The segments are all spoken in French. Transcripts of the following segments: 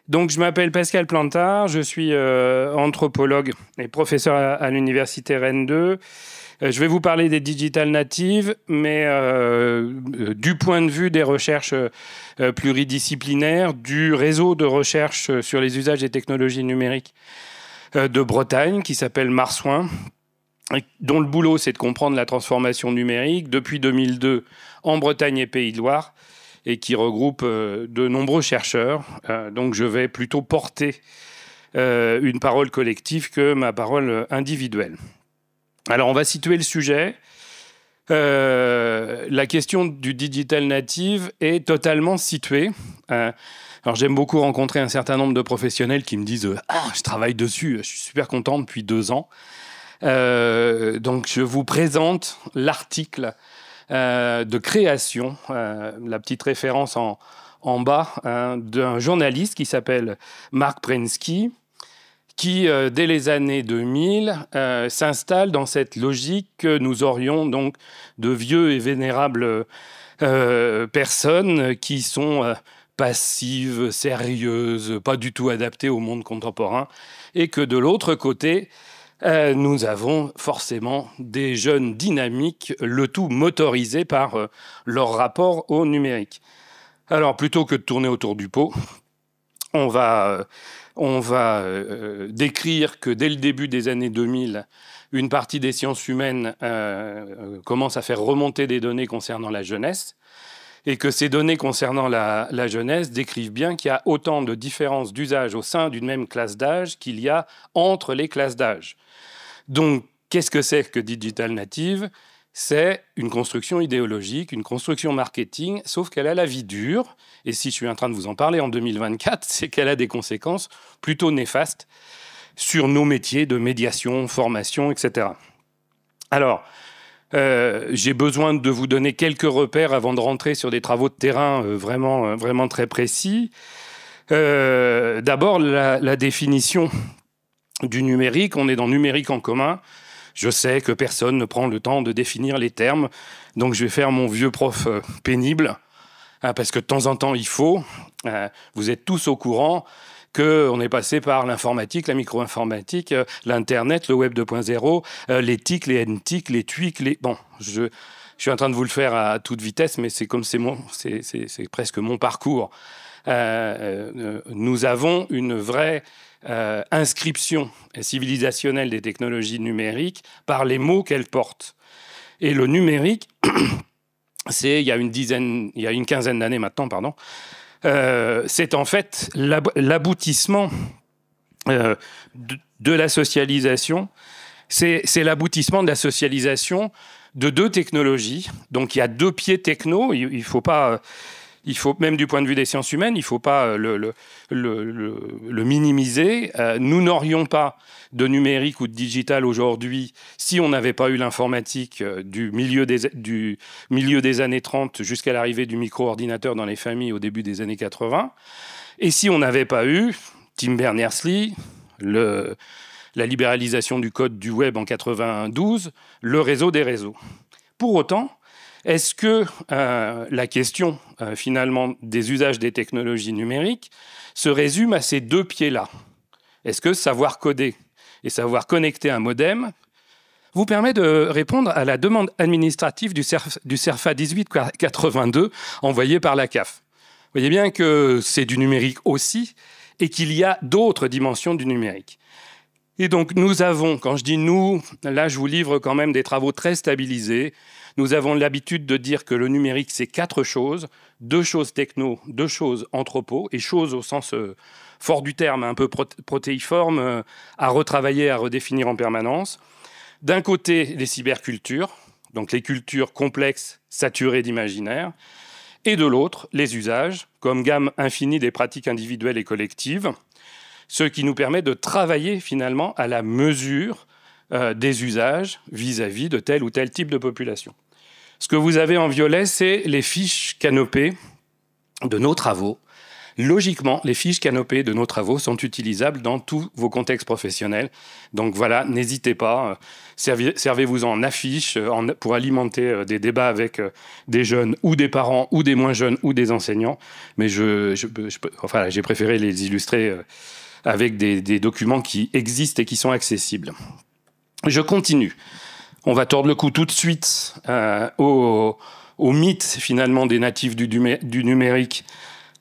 Donc, je m'appelle Pascal Plantard, je suis anthropologue et professeur à l'université Rennes 2. Je vais vous parler des digital natives, mais du point de vue des recherches pluridisciplinaires, du réseau de recherche sur les usages des technologies numériques de Bretagne, qui s'appelle Marsouin, dont le boulot, c'est de comprendre la transformation numérique depuis 2002 en Bretagne et Pays de Loire, et qui regroupe de nombreux chercheurs. Donc je vais plutôt porter une parole collective que ma parole individuelle. Alors on va situer le sujet. La question du digital native est totalement située. Alors j'aime beaucoup rencontrer un certain nombre de professionnels qui me disent « Ah, je travaille dessus, je suis super content depuis 2 ans ». Donc je vous présente l'article de création, la petite référence en bas, d'un journaliste qui s'appelle Marc Prensky, qui, dès les années 2000, s'installe dans cette logique que nous aurions donc de vieux et vénérables personnes qui sont passives, sérieuses, pas du tout adaptées au monde contemporain, et que de l'autre côté, nous avons forcément des jeunes dynamiques, le tout motorisé par leur rapport au numérique. Alors, plutôt que de tourner autour du pot, on va décrire que dès le début des années 2000, une partie des sciences humaines commence à faire remonter des données concernant la jeunesse, et que ces données concernant la jeunesse décrivent bien qu'il y a autant de différences d'usage au sein d'une même classe d'âge qu'il y a entre les classes d'âge. Donc, qu'est-ce que c'est que digital native ? C'est une construction idéologique, une construction marketing, sauf qu'elle a la vie dure. Et si je suis en train de vous en parler en 2024, c'est qu'elle a des conséquences plutôt néfastes sur nos métiers de médiation, formation, etc. Alors, j'ai besoin de vous donner quelques repères avant de rentrer sur des travaux de terrain vraiment très précis. D'abord, la définition du numérique. On est dans numérique en commun. Je sais que personne ne prend le temps de définir les termes, donc je vais faire mon vieux prof pénible, parce que de temps en temps, il faut. Vous êtes tous au courant qu'on est passé par l'informatique, la micro-informatique, l'Internet, le Web 2.0, les TIC, les NTIC, les TWIC, les... Bon, je suis en train de vous le faire à toute vitesse, mais c'est presque mon parcours. Nous avons une vraie inscription civilisationnelle des technologies numériques par les mots qu'elles portent. Et le numérique, il y a une quinzaine d'années maintenant, c'est en fait l'aboutissement de la socialisation. C'est l'aboutissement de la socialisation de 2 technologies. Donc il y a 2 pieds techno. Il faut pas... même du point de vue des sciences humaines, il ne faut pas le minimiser. Nous n'aurions pas de numérique ou de digital aujourd'hui si on n'avait pas eu l'informatique du milieu des années 30 jusqu'à l'arrivée du micro-ordinateur dans les familles au début des années 80. Et si on n'avait pas eu Tim Berners-Lee, la libéralisation du code du web en 92, le réseau des réseaux. Pour autant, est-ce que la question, finalement, des usages des technologies numériques se résume à ces 2 pieds-là ? Est-ce que savoir coder et savoir connecter un modem vous permet de répondre à la demande administrative du CERFA 1882 envoyé par la CAF ? Vous voyez bien que c'est du numérique aussi et qu'il y a d'autres dimensions du numérique. Et donc, nous avons, quand je dis nous, là, je vous livre quand même des travaux très stabilisés. Nous avons l'habitude de dire que le numérique, c'est 4 choses. 2 choses techno, 2 choses anthropo, et choses au sens fort du terme, un peu protéiforme, à retravailler, à redéfinir en permanence. D'un côté, les cybercultures, donc les cultures complexes, saturées d'imaginaire. Et de l'autre, les usages, comme gamme infinie des pratiques individuelles et collectives, ce qui nous permet de travailler finalement à la mesure des usages vis-à-vis de tel ou tel type de population. Ce que vous avez en violet, c'est les fiches canopées de nos travaux logiquement, les fiches canopées de nos travaux sont utilisables dans tous vos contextes professionnels. Donc voilà, n'hésitez pas, servez-vous en affiches pour alimenter des débats avec des jeunes ou des parents ou des moins jeunes ou des enseignants. Mais j'ai préféré les illustrer avec des documents qui existent et qui sont accessibles. Je continue. On va tordre le cou tout de suite au mythe finalement des natifs du numérique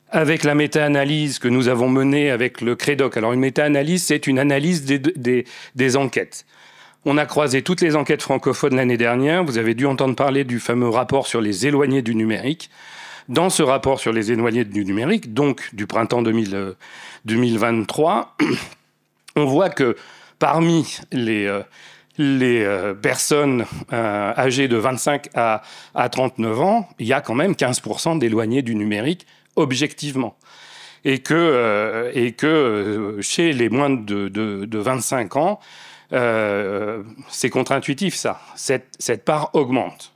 avec la méta-analyse que nous avons menée avec le CREDOC. Alors une méta-analyse, c'est une analyse des enquêtes. On a croisé toutes les enquêtes francophones l'année dernière. Vous avez dû entendre parler du fameux rapport sur les éloignés du numérique. Dans ce rapport sur les éloignés du numérique, donc du printemps 2023, on voit que parmi les personnes âgées de 25 à 39 ans, il y a quand même 15% d'éloignés du numérique objectivement. Et que chez les moins de 25 ans, c'est contre-intuitif ça. Cette part augmente.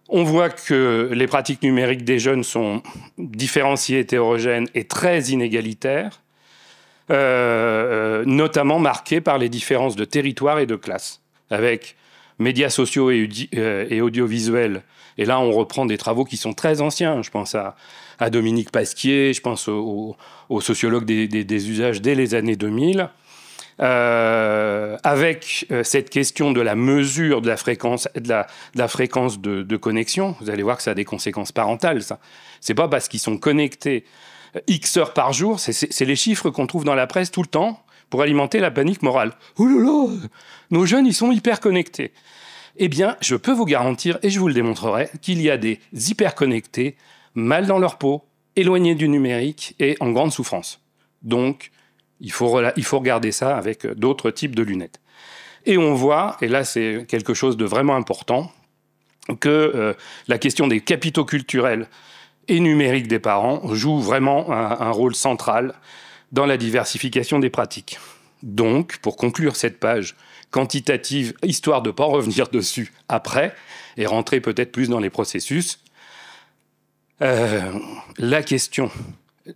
On voit que les pratiques numériques des jeunes sont différenciées, hétérogènes et très inégalitaires, notamment marquées par les différences de territoire et de classe, avec médias sociaux et audiovisuels. Et là, on reprend des travaux qui sont très anciens. Je pense à Dominique Pasquier, je pense aux sociologues des usages dès les années 2000. Avec cette question de la mesure de la fréquence, de connexion, vous allez voir que ça a des conséquences parentales. Ça, c'est pas parce qu'ils sont connectés X heures par jour, c'est les chiffres qu'on trouve dans la presse tout le temps pour alimenter la panique morale. Oh là là, nos jeunes ils sont hyper connectés. Eh bien, je peux vous garantir et je vous le démontrerai qu'il y a des hyper connectés, mal dans leur peau, éloignés du numérique et en grande souffrance. Donc il faut regarder ça avec d'autres types de lunettes. Et on voit, et là c'est quelque chose de vraiment important, que la question des capitaux culturels et numériques des parents joue vraiment un rôle central dans la diversification des pratiques. Donc, pour conclure cette page quantitative, histoire de ne pas revenir dessus après, et rentrer peut-être plus dans les processus, la question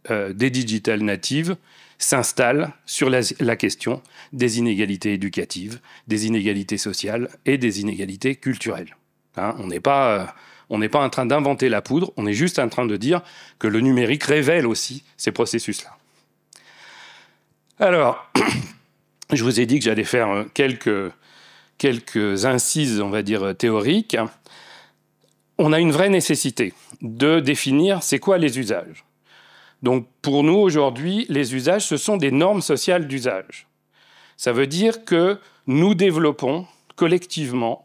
des digital natives s'installe sur la question des inégalités éducatives, des inégalités sociales et des inégalités culturelles. Hein, on n'est pas en train d'inventer la poudre, on est juste en train de dire que le numérique révèle aussi ces processus-là. Alors, je vous ai dit que j'allais faire quelques incises, on va dire, théoriques. On a une vraie nécessité de définir c'est quoi les usages. Donc, pour nous, aujourd'hui, les usages, ce sont des normes sociales d'usage. Ça veut dire que nous développons collectivement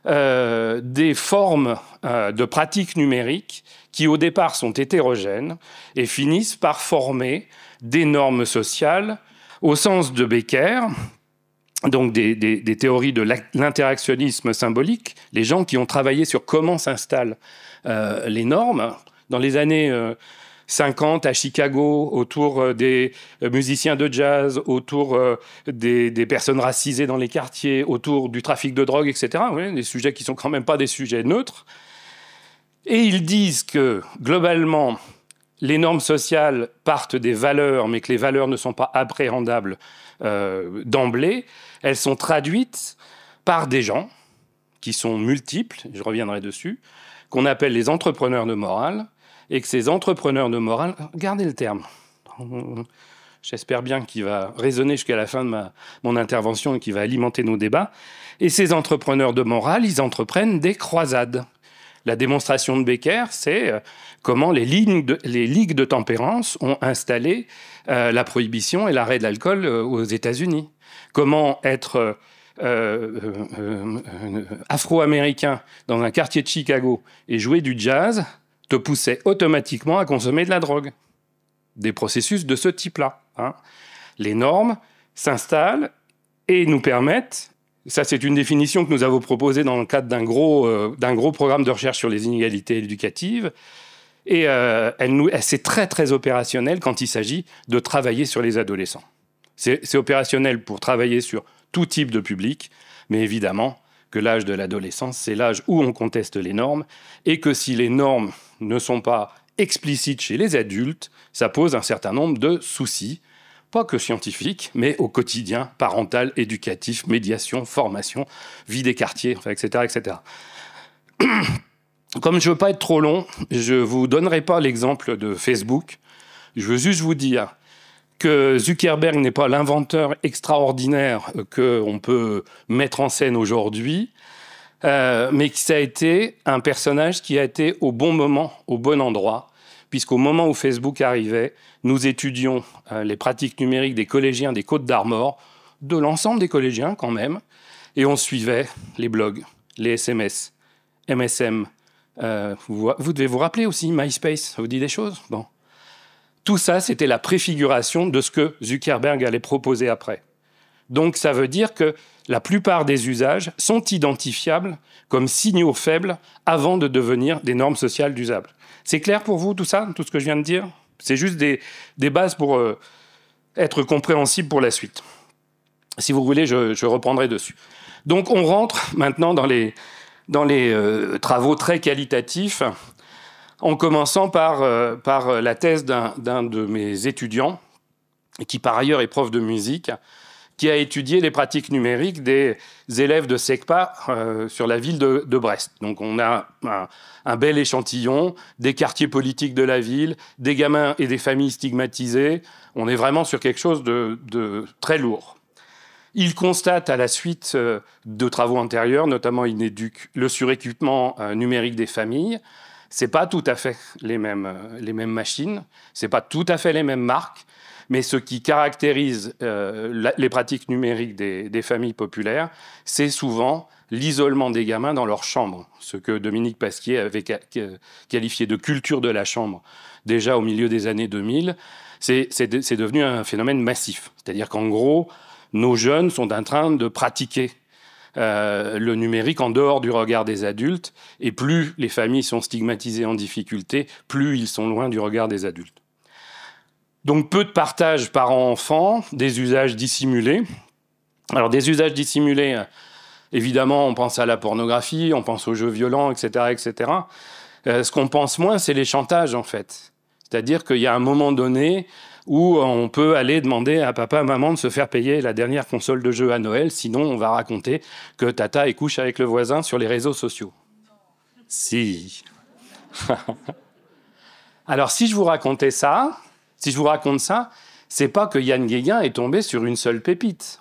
des formes de pratiques numériques qui, au départ, sont hétérogènes et finissent par former des normes sociales au sens de Becker, donc des théories de l'interactionnisme symbolique, les gens qui ont travaillé sur comment s'installent les normes. Dans les années 50 à Chicago, autour des musiciens de jazz, autour des personnes racisées dans les quartiers, autour du trafic de drogue, etc. Oui, des sujets qui ne sont quand même pas des sujets neutres. Et ils disent que, globalement, les normes sociales partent des valeurs, mais que les valeurs ne sont pas appréhendables d'emblée. Elles sont traduites par des gens qui sont multiples, je reviendrai dessus, qu'on appelle les entrepreneurs de morale, et que ces entrepreneurs de morale, gardez le terme, j'espère bien qu'il va résonner jusqu'à la fin de mon intervention et qu'il va alimenter nos débats, et ces entrepreneurs de morale, ils entreprennent des croisades. La démonstration de Becker, c'est comment les ligues de tempérance ont installé la prohibition et l'arrêt de l'alcool aux États-Unis. Comment être afro-américain dans un quartier de Chicago et jouer du jazz te poussait automatiquement à consommer de la drogue. Des processus de ce type-là. Hein. Les normes s'installent et nous permettent, ça c'est une définition que nous avons proposée dans le cadre d'un gros programme de recherche sur les inégalités éducatives, et c'est très très opérationnel quand il s'agit de travailler sur les adolescents. C'est opérationnel pour travailler sur tout type de public, mais évidemment que l'âge de l'adolescence, c'est l'âge où on conteste les normes, et que si les normes ne sont pas explicite chez les adultes, ça pose un certain nombre de soucis, pas que scientifiques, mais au quotidien, parental, éducatif, médiation, formation, vie des quartiers, enfin, etc., etc. Comme je ne veux pas être trop long, je ne vous donnerai pas l'exemple de Facebook. Je veux juste vous dire que Zuckerberg n'est pas l'inventeur extraordinaire qu'on peut mettre en scène aujourd'hui, mais que ça a été un personnage qui a été au bon moment, au bon endroit, puisqu'au moment où Facebook arrivait, nous étudions les pratiques numériques des collégiens des Côtes-d'Armor, de l'ensemble des collégiens quand même, et on suivait les blogs, les SMS, MSM. Vous devez vous rappeler aussi MySpace, ça vous dit des choses? Bon. Tout ça, c'était la préfiguration de ce que Zuckerberg allait proposer après. Donc ça veut dire que la plupart des usages sont identifiables comme signaux faibles avant de devenir des normes sociales d'usage. C'est clair pour vous tout ça, tout ce que je viens de dire? C'est juste des bases pour être compréhensible pour la suite. Si vous voulez, je reprendrai dessus. Donc on rentre maintenant dans les travaux très qualitatifs, en commençant par la thèse d'un de mes étudiants, qui par ailleurs est prof de musique, qui a étudié les pratiques numériques des élèves de SECPA sur la ville de Brest. Donc on a un bel échantillon des quartiers politiques de la ville, des gamins et des familles stigmatisées. On est vraiment sur quelque chose de très lourd. Il constate à la suite de travaux antérieurs, notamment Inéduc, le suréquipement numérique des familles. Ce n'est pas tout à fait les mêmes machines, ce n'est pas tout à fait les mêmes marques, mais ce qui caractérise les pratiques numériques des familles populaires, c'est souvent l'isolement des gamins dans leur chambre, ce que Dominique Pasquier avait qualifié de culture de la chambre déjà au milieu des années 2000. C'est devenu un phénomène massif. C'est-à-dire qu'en gros, nos jeunes sont en train de pratiquer le numérique en dehors du regard des adultes, et plus les familles sont stigmatisées en difficulté, plus ils sont loin du regard des adultes. Donc peu de partage parents-enfants, des usages dissimulés. Alors des usages dissimulés, évidemment, on pense à la pornographie, on pense aux jeux violents, etc., etc. Ce qu'on pense moins, c'est les chantages, en fait. C'est-à-dire qu'il y a un moment donné où on peut aller demander à papa, maman de se faire payer la dernière console de jeu à Noël, sinon on va raconter que tata est couche avec le voisin sur les réseaux sociaux. Si. Alors si je vous racontais ça, c'est pas que Yann Guéguin est tombé sur une seule pépite.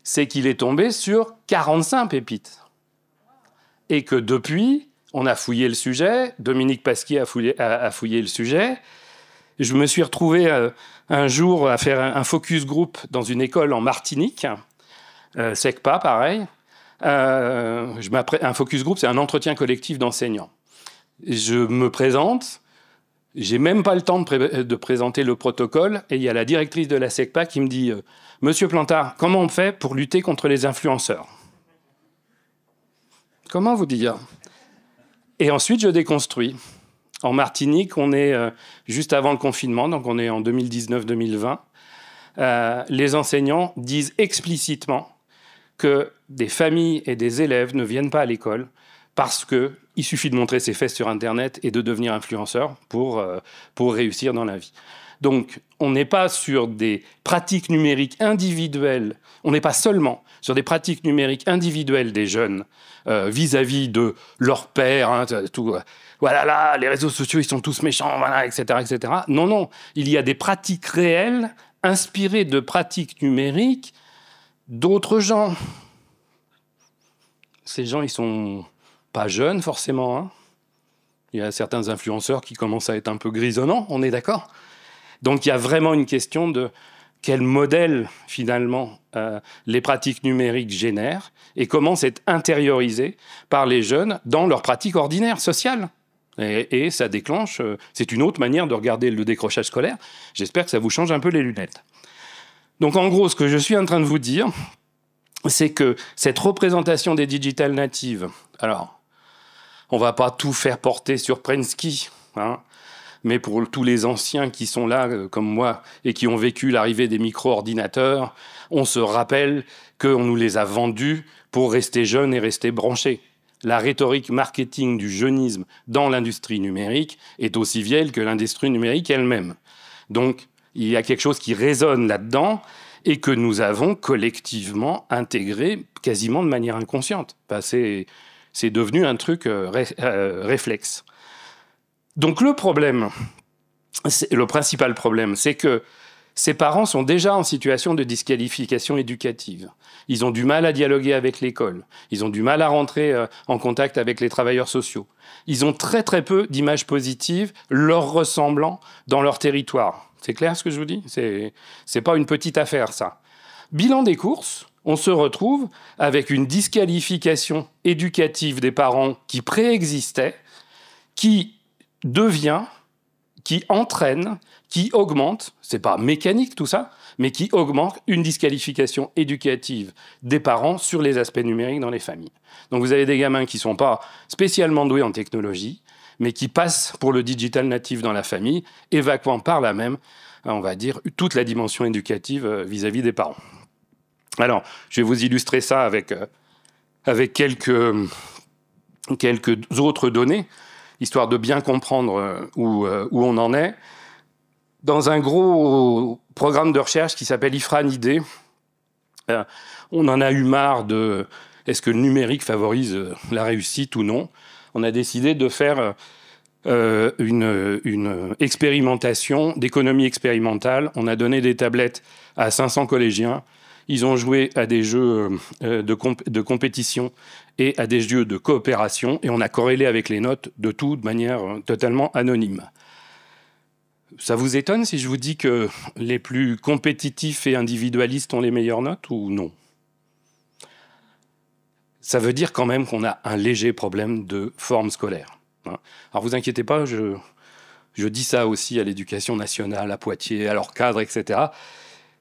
C'est qu'il est tombé sur 45 pépites. Et que depuis, on a fouillé le sujet, Dominique Pasquier a fouillé le sujet. Je me suis retrouvé un jour à faire un focus group dans une école en Martinique, SECPA, pareil. Un focus group, c'est un entretien collectif d'enseignants. Je me présente, j'ai même pas le temps de présenter le protocole, et il y a la directrice de la SECPA qui me dit « Monsieur Plantard, comment on fait pour lutter contre les influenceurs ?» Comment vous dire? Et ensuite, je déconstruis. En Martinique, on est juste avant le confinement, donc on est en 2019-2020. Les enseignants disent explicitement que des familles et des élèves ne viennent pas à l'école parce qu'il suffit de montrer ses fesses sur Internet et de devenir influenceur pour réussir dans la vie. Donc, on n'est pas sur des pratiques numériques individuelles, on n'est pas seulement sur des pratiques numériques individuelles des jeunes vis-à-vis de leur père, hein, tout, voilà, là, les réseaux sociaux, ils sont tous méchants, voilà, etc., etc. Non, non, il y a des pratiques réelles inspirées de pratiques numériques d'autres gens. Ces gens, ils sont pas jeunes, forcément. Hein. Il y a certains influenceurs qui commencent à être un peu grisonnants, on est d'accord? Donc, il y a vraiment une question de quel modèle, finalement, les pratiques numériques génèrent et comment c'est intériorisé par les jeunes dans leurs pratiques ordinaires, sociales. Et ça déclenche... c'est une autre manière de regarder le décrochage scolaire. J'espère que ça vous change un peu les lunettes. Donc, en gros, ce que je suis en train de vous dire, c'est que cette représentation des digital natives... Alors, on ne va pas tout faire porter sur Prensky, hein, mais pour tous les anciens qui sont là, comme moi, et qui ont vécu l'arrivée des micro-ordinateurs, on se rappelle qu'on nous les a vendus pour rester jeunes et rester branchés. la rhétorique marketing du jeunisme dans l'industrie numérique est aussi vieille que l'industrie numérique elle-même. Donc, il y a quelque chose qui résonne là-dedans et que nous avons collectivement intégré quasiment de manière inconsciente. Enfin, c'est devenu un truc réflexe. Donc, le principal problème, c'est que ces parents sont déjà en situation de disqualification éducative. Ils ont du mal à dialoguer avec l'école. Ils ont du mal à rentrer en contact avec les travailleurs sociaux. Ils ont très très peu d'images positives leur ressemblant dans leur territoire. C'est clair ce que je vous dis ? C'est pas une petite affaire, ça. Bilan des courses, on se retrouve avec une disqualification éducative des parents qui préexistait, qui entraîne, qui augmente, c'est pas mécanique tout ça, mais qui augmente une disqualification éducative des parents sur les aspects numériques dans les familles. Donc vous avez des gamins qui sont pas spécialement doués en technologie, mais qui passent pour le digital natif dans la famille, évacuant par là même, on va dire, toute la dimension éducative vis-à-vis des parents. Alors, je vais vous illustrer ça avec quelques autres données, histoire de bien comprendre où on en est. Dans un gros programme de recherche qui s'appelle IFRAN-ID, on en a eu marre de est-ce que le numérique favorise la réussite ou non. On a décidé de faire une expérimentation d'économie expérimentale. On a donné des tablettes à 500 collégiens. Ils ont joué à des jeux de compétition et à des jeux de coopération, et on a corrélé avec les notes de tout de manière totalement anonyme. Ça vous étonne si je vous dis que les plus compétitifs et individualistes ont les meilleures notes ou non ? Ça veut dire quand même qu'on a un léger problème de forme scolaire. Alors vous inquiétez pas, je dis ça aussi à l'éducation nationale, à Poitiers, à leurs cadres, etc.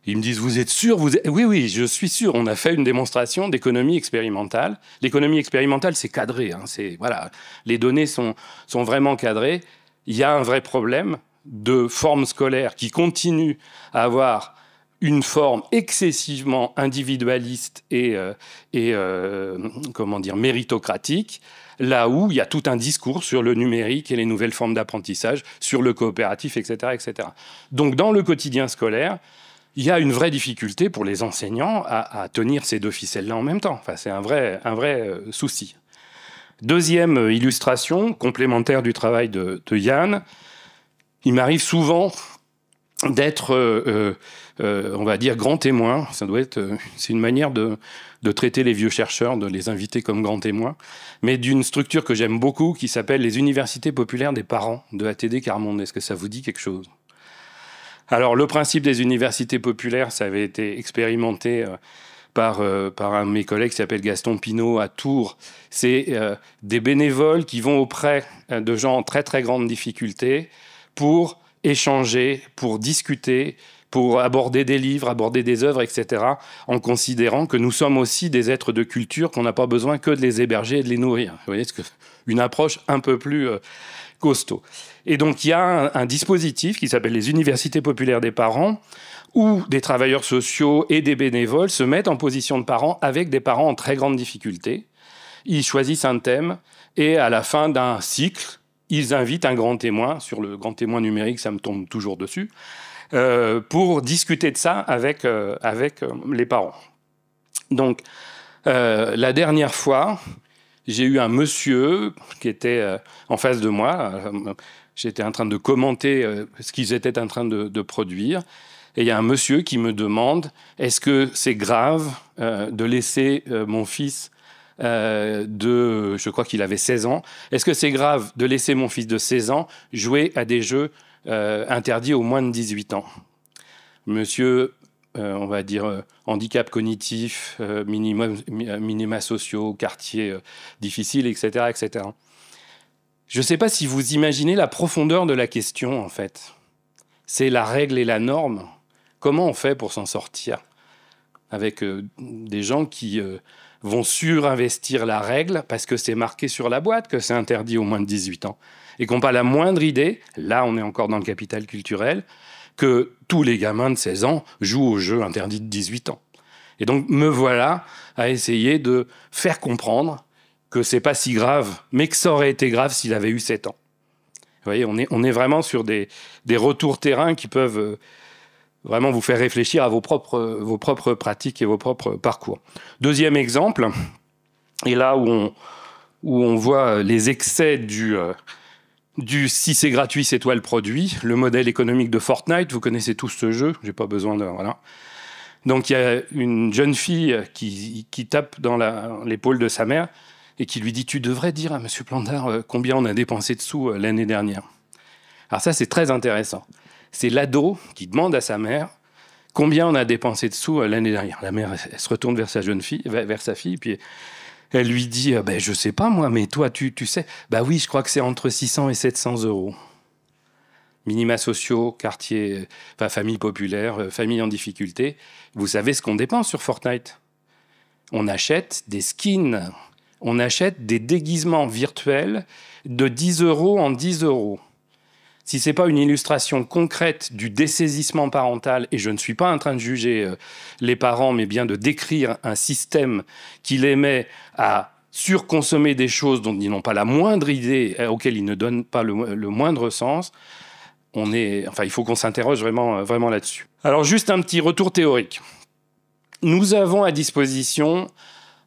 Ils me disent, vous êtes sûr ? Oui, je suis sûr. On a fait une démonstration d'économie expérimentale. L'économie expérimentale, c'est cadré. Voilà, les données sont vraiment cadrées. Il y a un vrai problème de forme scolaire qui continue à avoir une forme excessivement individualiste et méritocratique, là où il y a tout un discours sur le numérique et les nouvelles formes d'apprentissage, sur le coopératif, etc., etc. Donc, dans le quotidien scolaire, il y a une vraie difficulté pour les enseignants à tenir ces deux ficelles-là en même temps. Enfin, c'est un vrai souci. Deuxième illustration, complémentaire du travail de Yann, il m'arrive souvent d'être, on va dire, grand témoin. C'est une manière de traiter les vieux chercheurs, de les inviter comme grands témoins, mais d'une structure que j'aime beaucoup qui s'appelle les Universités populaires des parents de ATD Quart Monde. Est-ce que ça vous dit quelque chose ? Alors, le principe des universités populaires, ça avait été expérimenté par un de mes collègues qui s'appelle Gaston Pinault à Tours. C'est des bénévoles qui vont auprès de gens en très, très grande difficulté pour échanger, pour discuter, pour aborder des livres, aborder des œuvres, etc., en considérant que nous sommes aussi des êtres de culture, qu'on n'a pas besoin que de les héberger et de les nourrir. Vous voyez, une approche un peu plus costaud. Et donc, il y a un dispositif qui s'appelle les Universités populaires des parents, où des travailleurs sociaux et des bénévoles se mettent en position de parents avec des parents en très grande difficulté. Ils choisissent un thème et à la fin d'un cycle, ils invitent un grand témoin, sur le grand témoin numérique, ça me tombe toujours dessus, pour discuter de ça avec les parents. Donc, la dernière fois, j'ai eu un monsieur qui était en face de moi. J'étais en train de commenter ce qu'ils étaient en train de produire. Et il y a un monsieur qui me demande, est-ce que c'est grave de laisser mon fils je crois qu'il avait 16 ans, est-ce que c'est grave de laisser mon fils de 16 ans jouer à des jeux interdits aux moins de 18 ans ? Monsieur, on va dire, handicap cognitif, minima sociaux, quartier difficile, etc., etc. Je ne sais pas si vous imaginez la profondeur de la question, en fait. C'est la règle et la norme. Comment on fait pour s'en sortir avec des gens qui vont surinvestir la règle parce que c'est marqué sur la boîte que c'est interdit aux moins de 18 ans et qui n'ont pas la moindre idée, là on est encore dans le capital culturel, que tous les gamins de 16 ans jouent aux jeux interdits de 18 ans. Et donc me voilà à essayer de faire comprendre que c'est pas si grave, mais que ça aurait été grave s'il avait eu 7 ans. Vous voyez, on est vraiment sur des retours terrain qui peuvent vraiment vous faire réfléchir à vos propres pratiques et vos propres parcours. Deuxième exemple, et là où on voit les excès du si c'est gratuit, c'est toi le produit, le modèle économique de Fortnite, vous connaissez tous ce jeu, j'ai pas besoin de... Voilà. Donc il y a une jeune fille qui tape dans l'épaule de sa mère et qui lui dit « Tu devrais dire à Monsieur Plandard combien on a dépensé de sous l'année dernière. » Alors ça, c'est très intéressant. C'est l'ado qui demande à sa mère combien on a dépensé de sous l'année dernière. La mère, elle se retourne vers sa jeune fille, vers sa fille, puis elle lui dit « Je sais pas moi, mais toi, tu sais ?»« Oui, je crois que c'est entre 600 et 700 euros. » Minima sociaux, quartier, famille populaire, famille en difficulté. Vous savez ce qu'on dépense sur Fortnite? On achète des skins, on achète des déguisements virtuels de 10 euros en 10 euros. Si ce n'est pas une illustration concrète du dessaisissement parental, et je ne suis pas en train de juger les parents, mais bien de décrire un système qui les met à surconsommer des choses dont ils n'ont pas la moindre idée, auxquelles ils ne donnent pas le moindre sens, il faut qu'on s'interroge vraiment là-dessus. Alors, juste un petit retour théorique. Nous avons à disposition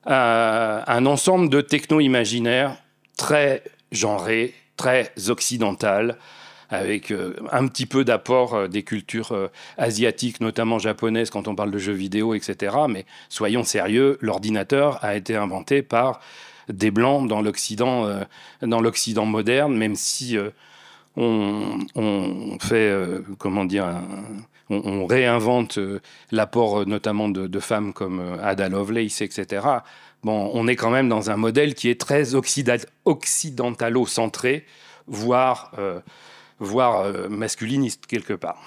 un ensemble de techno-imaginaires très genrés, très occidentales, avec un petit peu d'apport des cultures asiatiques, notamment japonaises, quand on parle de jeux vidéo, etc. Mais soyons sérieux, l'ordinateur a été inventé par des Blancs dans l'Occident moderne, même si on fait, on réinvente l'apport notamment de femmes comme Ada Lovelace, etc. Bon, on est quand même dans un modèle qui est très occidentalo-centré, voire masculiniste quelque part.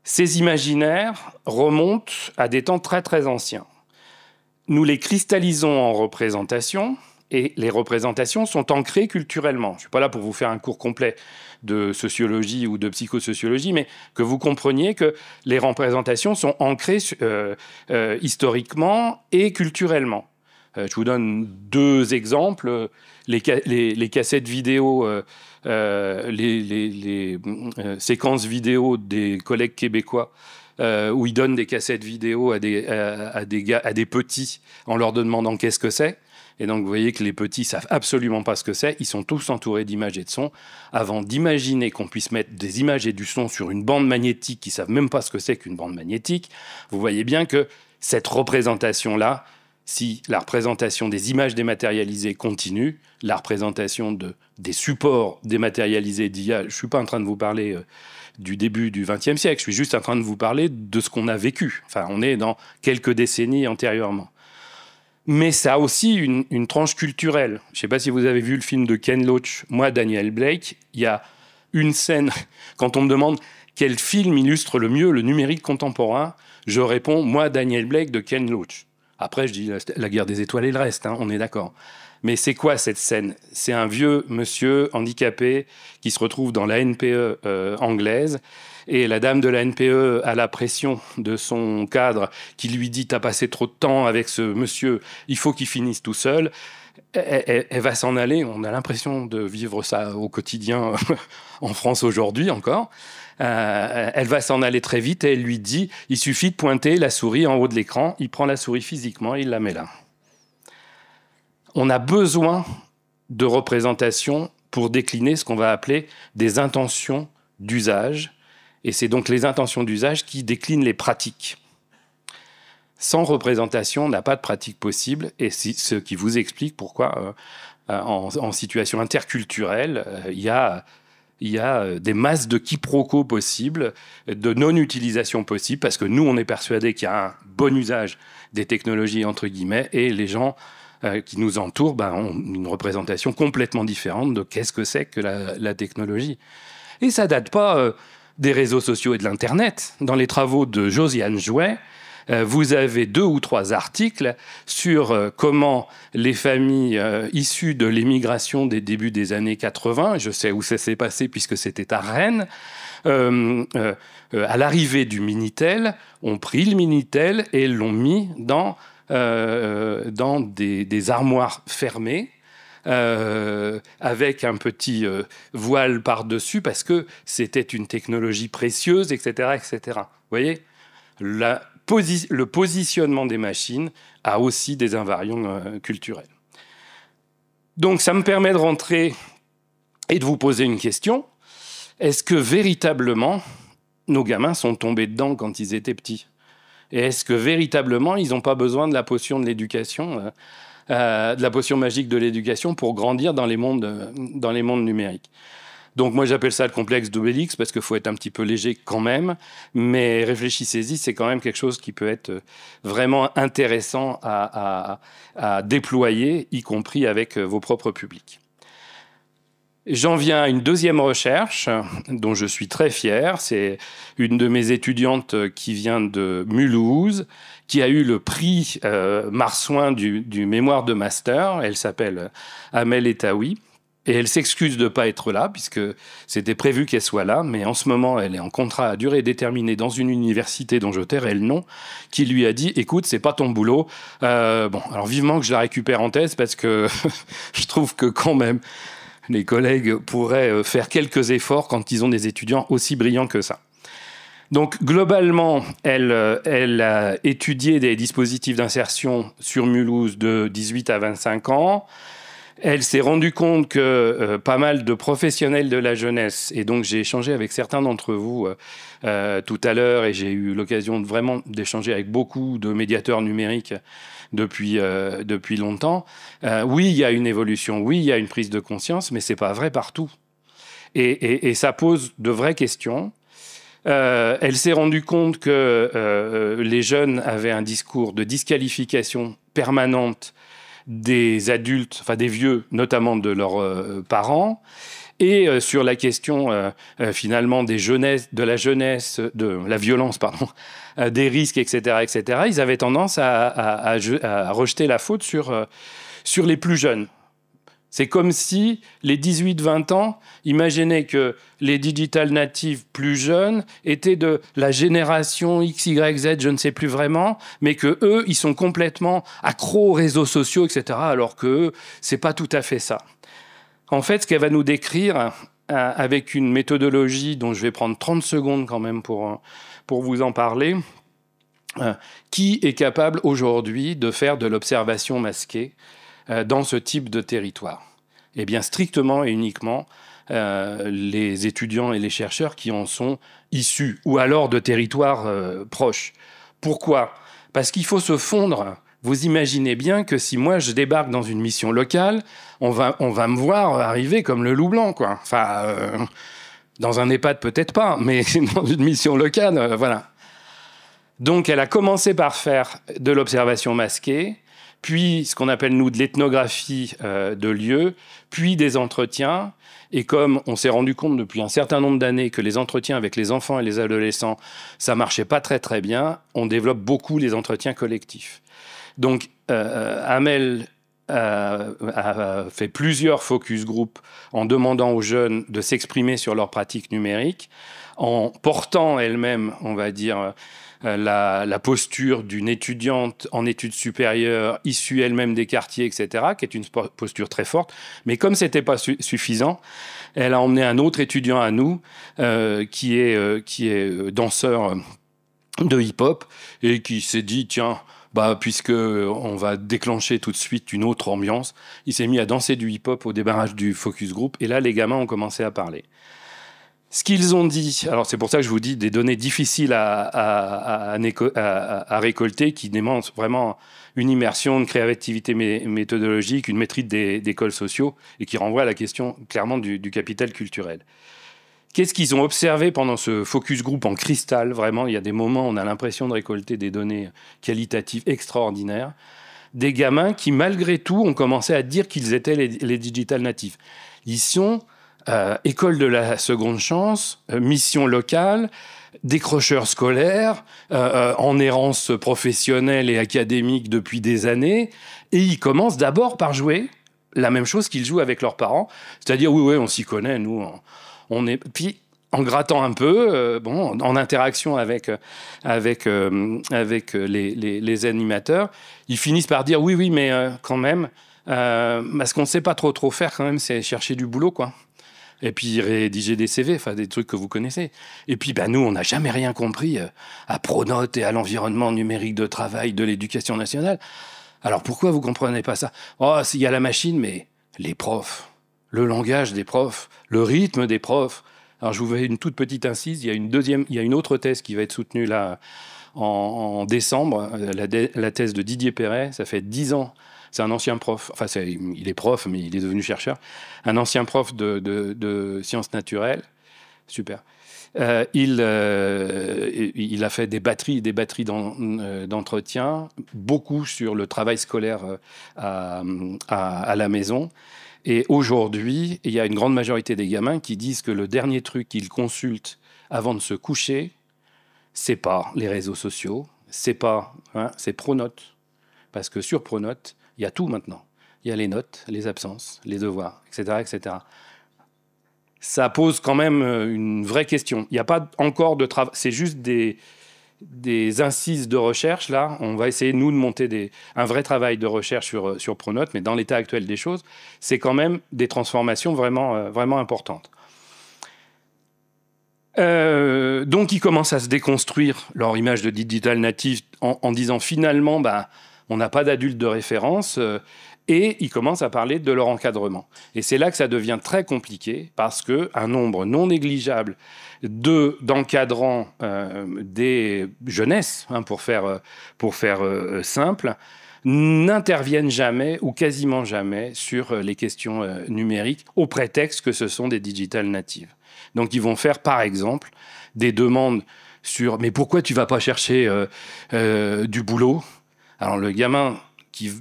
Ces imaginaires remontent à des temps très très anciens. Nous les cristallisons en représentations, et les représentations sont ancrées culturellement. Je ne suis pas là pour vous faire un cours complet de sociologie ou de psychosociologie, mais que vous compreniez que les représentations sont ancrées historiquement et culturellement. Je vous donne 2 exemples. Les cassettes vidéo, les séquences vidéo des collègues québécois, où ils donnent des cassettes vidéo à des petits en leur demandant qu'est-ce que c'est. Et donc, vous voyez que les petits savent absolument pas ce que c'est. Ils sont tous entourés d'images et de sons. Avant d'imaginer qu'on puisse mettre des images et du son sur une bande magnétique, ils savent même pas ce que c'est qu'une bande magnétique. Vous voyez bien que cette représentation-là, si la représentation des images dématérialisées continue, la représentation des supports dématérialisés d'IA, je ne suis pas en train de vous parler du début du XXe siècle, je suis juste en train de vous parler de ce qu'on a vécu. Enfin, on est dans quelques décennies antérieurement. Mais ça a aussi une tranche culturelle. Je ne sais pas si vous avez vu le film de Ken Loach, moi, Daniel Blake. Il y a une scène, quand on me demande quel film illustre le mieux le numérique contemporain, je réponds, moi, Daniel Blake de Ken Loach. Après, je dis La Guerre des Étoiles et le reste, on est d'accord. Mais c'est quoi cette scène? C'est un vieux monsieur handicapé qui se retrouve dans la NPE anglaise. Et la dame de la NPE a la pression de son cadre qui lui dit « T'as passé trop de temps avec ce monsieur, il faut qu'il finisse tout seul ». Elle va s'en aller. On a l'impression de vivre ça au quotidien en France aujourd'hui encore. Elle va s'en aller très vite et elle lui dit « Il suffit de pointer la souris en haut de l'écran ». Il prend la souris physiquement et il la met là. On a besoin de représentations pour décliner ce qu'on va appeler des intentions d'usage. Et c'est donc les intentions d'usage qui déclinent les pratiques. Sans représentation, on n'a pas de pratique possible. Et c'est ce qui vous explique pourquoi, en situation interculturelle, il y a des masses de quiproquos possibles, de non-utilisation possible, parce que nous, on est persuadés qu'il y a un bon usage des technologies, entre guillemets, et les gens qui nous entourent ont une représentation complètement différente de qu'est-ce que c'est que la technologie. Et ça date pas des réseaux sociaux et de l'Internet. Dans les travaux de Josiane Jouet, vous avez 2 ou 3 articles sur comment les familles issues de l'émigration des débuts des années 80, je sais où ça s'est passé puisque c'était à Rennes, à l'arrivée du Minitel, ont pris le Minitel et l'ont mis dans des armoires fermées avec un petit voile par-dessus, parce que c'était une technologie précieuse, etc., etc. Vous voyez, le positionnement des machines a aussi des invariants culturels. Donc ça me permet de rentrer et de vous poser une question. Est-ce que véritablement nos gamins sont tombés dedans quand ils étaient petits? Et est-ce que véritablement ils n'ont pas besoin de la potion de l'éducation, de la potion magique de l'éducation pour grandir dans les mondes numériques? Donc moi j'appelle ça le complexe d'Obélix parce qu'il faut être un petit peu léger quand même, mais réfléchissez-y, c'est quand même quelque chose qui peut être vraiment intéressant à déployer, y compris avec vos propres publics. J'en viens à une deuxième recherche dont je suis très fier. C'est une de mes étudiantes qui vient de Mulhouse, qui a eu le prix Marsouin du mémoire de master. Elle s'appelle Amel Etaoui. Et elle s'excuse de ne pas être là, puisque c'était prévu qu'elle soit là, mais en ce moment, elle est en contrat à durée déterminée dans une université dont je tairai le nom, qui lui a dit « Écoute, c'est pas ton boulot. Bon, alors vivement que je la récupère en thèse, parce que je trouve que quand même, les collègues pourraient faire quelques efforts quand ils ont des étudiants aussi brillants que ça. » Donc, globalement, elle a étudié des dispositifs d'insertion sur Mulhouse de 18 à 25 ans. Elle s'est rendue compte que pas mal de professionnels de la jeunesse, et donc j'ai échangé avec certains d'entre vous tout à l'heure, et j'ai eu l'occasion vraiment d'échanger avec beaucoup de médiateurs numériques depuis longtemps. Oui, il y a une évolution, oui, il y a une prise de conscience, mais c'est pas vrai partout. Et ça pose de vraies questions. Elle s'est rendue compte que les jeunes avaient un discours de disqualification permanente des adultes, enfin des vieux, notamment de leurs parents, et sur la question finalement de la jeunesse, de la violence, pardon, des risques, etc., etc., ils avaient tendance à rejeter la faute sur les plus jeunes. C'est comme si les 18-20 ans imaginaient que les digital natives plus jeunes étaient de la génération X, Y, Z, je ne sais plus vraiment, mais que eux, ils sont complètement accros aux réseaux sociaux, etc., alors que eux, c'est pas tout à fait ça. En fait, ce qu'elle va nous décrire avec une méthodologie dont je vais prendre 30 secondes quand même pour vous en parler, qui est capable aujourd'hui de faire de l'observation masquée dans ce type de territoire? Eh bien, strictement et uniquement les étudiants et les chercheurs qui en sont issus, ou alors de territoires proches. Pourquoi? Parce qu'il faut se fondre. Vous imaginez bien que si moi je débarque dans une mission locale, on va me voir arriver comme le loup blanc, quoi. Enfin, dans un EHPAD peut-être pas, mais dans une mission locale, voilà. Donc elle a commencé par faire de l'observation masquée, puis ce qu'on appelle, nous, de l'ethnographie de lieux, puis des entretiens. Et comme on s'est rendu compte depuis un certain nombre d'années que les entretiens avec les enfants et les adolescents, ça marchait pas très très bien, on développe beaucoup les entretiens collectifs. Donc Amel a fait plusieurs focus group en demandant aux jeunes de s'exprimer sur leurs pratiques numériques, en portant elle-même, on va dire, la posture d'une étudiante en études supérieures, issue elle-même des quartiers, etc., qui est une posture très forte. Mais comme ce n'était pas suffisant, elle a emmené un autre étudiant à nous, qui est danseur de hip-hop, et qui s'est dit, tiens, puisque on va déclencher tout de suite une autre ambiance, il s'est mis à danser du hip-hop au démarrage du focus group, et là, les gamins ont commencé à parler. Ce qu'ils ont dit, alors c'est pour ça que je vous dis des données difficiles à récolter, qui démontrent vraiment une immersion, une créativité méthodologique, une maîtrise des cols sociaux, et qui renvoient à la question clairement du capital culturel. Qu'est-ce qu'ils ont observé pendant ce focus group en cristal? Vraiment, il y a des moments où on a l'impression de récolter des données qualitatives extraordinaires. Des gamins qui, malgré tout, ont commencé à dire qu'ils étaient les digital natifs. Ils sont... école de la seconde chance, mission locale, décrocheurs scolaires, en errance professionnelle et académique depuis des années, et ils commencent d'abord par jouer la même chose qu'ils jouent avec leurs parents, c'est-à-dire oui, on s'y connaît, nous, on est... Puis, en grattant un peu, en interaction avec les animateurs, ils finissent par dire oui, mais quand même, Parce qu'on ne sait pas trop faire quand même, c'est chercher du boulot, quoi. Et puis rédiger des CV, enfin des trucs que vous connaissez. Et puis nous, on n'a jamais rien compris à Pronote et à l'environnement numérique de travail de l'éducation nationale. Alors pourquoi vous comprenez pas ça? Oh, il y a la machine, mais les profs, le langage des profs, le rythme des profs. Alors je vous fais une toute petite incise, il y a une autre thèse qui va être soutenue là en décembre, la thèse de Didier Perret, ça fait 10 ans. C'est un ancien prof, enfin il est prof, mais il est devenu chercheur. Un ancien prof de sciences naturelles, super. Il a fait des batteries d'entretien, beaucoup sur le travail scolaire à la maison. Et aujourd'hui, il y a une grande majorité des gamins qui disent que le dernier truc qu'ils consultent avant de se coucher, c'est pas les réseaux sociaux, c'est Pronote. Parce que sur Pronote, il y a tout maintenant. Il y a les notes, les absences, les devoirs, etc., etc. Ça pose quand même une vraie question. Il n'y a pas encore de travail. C'est juste des incises de recherche. Là, on va essayer, nous, de monter un vrai travail de recherche sur Pronote, mais dans l'état actuel des choses, c'est quand même des transformations vraiment importantes. Donc, ils commencent à se déconstruire leur image de digital native en disant finalement, on n'a pas d'adulte de référence et ils commencent à parler de leur encadrement. Et c'est là que ça devient très compliqué parce qu'un nombre non négligeable d'encadrants des jeunesses, pour faire simple, n'interviennent jamais ou quasiment jamais sur les questions numériques au prétexte que ce sont des digital natives. Donc ils vont faire par exemple des demandes sur « mais pourquoi tu ne vas pas chercher du boulot ?» Alors le gamin qui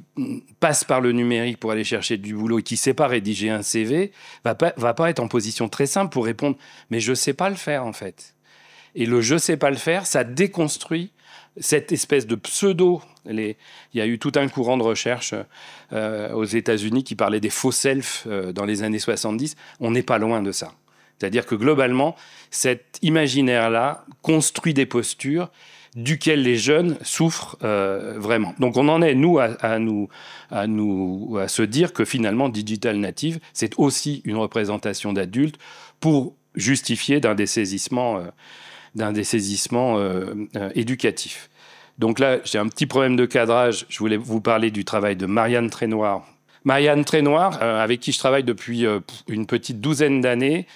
passe par le numérique pour aller chercher du boulot et qui ne sait pas rédiger un CV va pas être en position très simple pour répondre « mais je ne sais pas le faire en fait ». Et le « je ne sais pas le faire », ça déconstruit cette espèce de pseudo. Il y a eu tout un courant de recherche aux États-Unis qui parlait des faux self dans les années 70. On n'est pas loin de ça. C'est-à-dire que globalement, cet imaginaire-là construit des postures duquel les jeunes souffrent vraiment. Donc on en est, nous, à se dire que finalement, digital native, c'est aussi une représentation d'adultes pour justifier d'un dessaisissement éducatif. Donc là, j'ai un petit problème de cadrage. Je voulais vous parler du travail de Marianne Trénoir. Marianne Trénoir, avec qui je travaille depuis une petite douzaine d'années,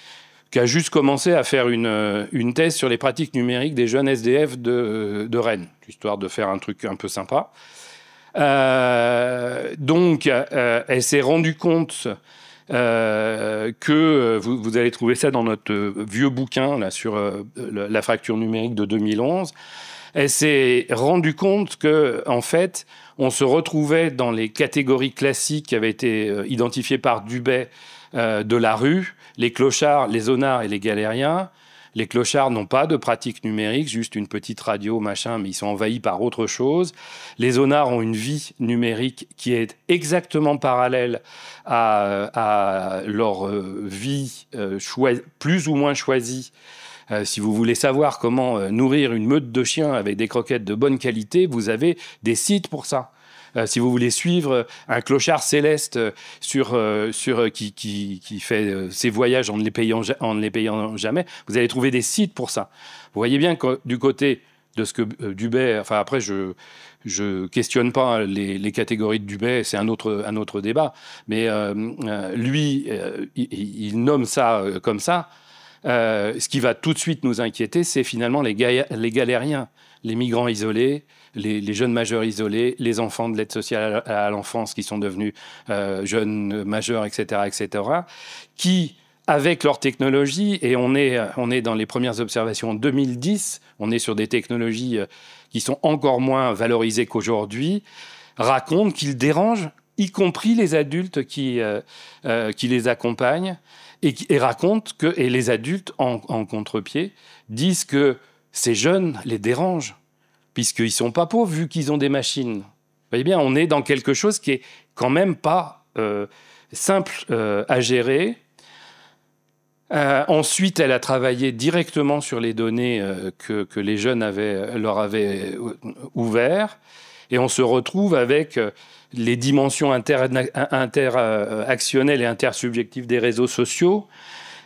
qui a juste commencé à faire une thèse sur les pratiques numériques des jeunes SDF de Rennes, histoire de faire un truc un peu sympa. Donc, elle s'est rendue compte que, vous allez trouver ça dans notre vieux bouquin là, sur la fracture numérique de 2011, elle s'est rendue compte que, en fait, on se retrouvait dans les catégories classiques qui avaient été identifiées par Dubay de la rue, les clochards, les zonards et les galériens. Les clochards n'ont pas de pratique numérique, juste une petite radio, machin, mais ils sont envahis par autre chose. Les zonards ont une vie numérique qui est exactement parallèle à leur vie plus ou moins choisie. Si vous voulez savoir comment nourrir une meute de chiens avec des croquettes de bonne qualité, vous avez des sites pour ça. Si vous voulez suivre un clochard céleste qui fait ses voyages en ne les payant jamais, vous allez trouver des sites pour ça. Vous voyez bien que du côté de ce que Dubay... Enfin, après, je questionne pas les catégories de Dubay, c'est un autre débat. Mais lui, il nomme ça comme ça. Ce qui va tout de suite nous inquiéter, c'est finalement les galériens, les migrants isolés, les jeunes majeurs isolés, les enfants de l'aide sociale à l'enfance qui sont devenus jeunes majeurs, etc., qui, avec leur technologie, et on est dans les premières observations en 2010, on est sur des technologies qui sont encore moins valorisées qu'aujourd'hui, racontent qu'ils dérangent, y compris les adultes qui les accompagnent, et racontent que, et les adultes en contre-pied, disent que ces jeunes les dérangent, puisqu'ils ne sont pas pauvres vu qu'ils ont des machines. Vous voyez bien, on est dans quelque chose qui est quand même pas simple à gérer. Ensuite, elle a travaillé directement sur les données que les jeunes leur avaient ouvertes. Et on se retrouve avec les dimensions interactionnelles et intersubjectives des réseaux sociaux.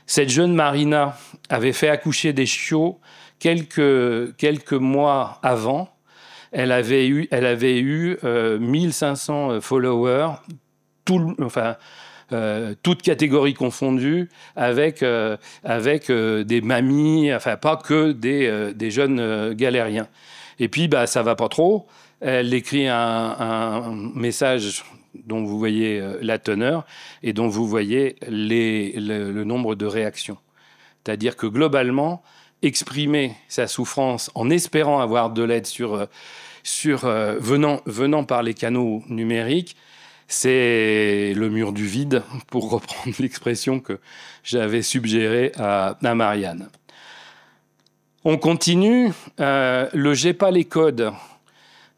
Cette jeune Marina avait fait accoucher des chiots quelques mois avant. Elle avait eu 1500 followers, toutes catégories confondues, avec des mamies, enfin pas que des jeunes galériens. Et puis, ça va pas trop. Elle écrit un message dont vous voyez la teneur et dont vous voyez le nombre de réactions. C'est-à-dire que globalement, exprimer sa souffrance en espérant avoir de l'aide venant par les canaux numériques, c'est le mur du vide, pour reprendre l'expression que j'avais suggérée à Marianne. On continue. Le J'ai pas les codes.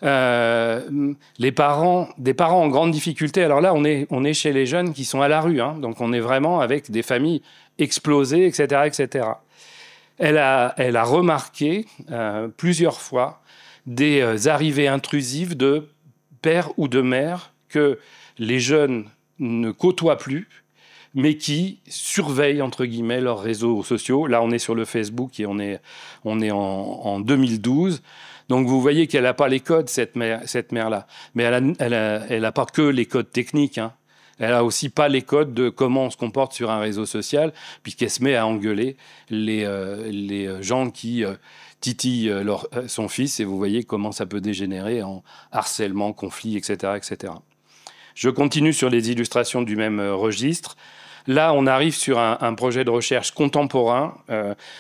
Des parents en grande difficulté. Alors là, on est chez les jeunes qui sont à la rue. Donc on est vraiment avec des familles explosées, etc., etc. Elle a remarqué plusieurs fois des arrivées intrusives de pères ou de mères que les jeunes ne côtoient plus, mais qui surveillent, entre guillemets, leurs réseaux sociaux. Là, on est sur le Facebook et on est en 2012. Donc, vous voyez qu'elle n'a pas les codes, cette mère-là. Mais elle n'a pas que les codes techniques. Elle n'a aussi pas les codes de comment on se comporte sur un réseau social, puisqu'elle se met à engueuler les gens qui titillent son fils. Et vous voyez comment ça peut dégénérer en harcèlement, conflit, etc., etc. Je continue sur les illustrations du même registre. Là, on arrive sur un projet de recherche contemporain.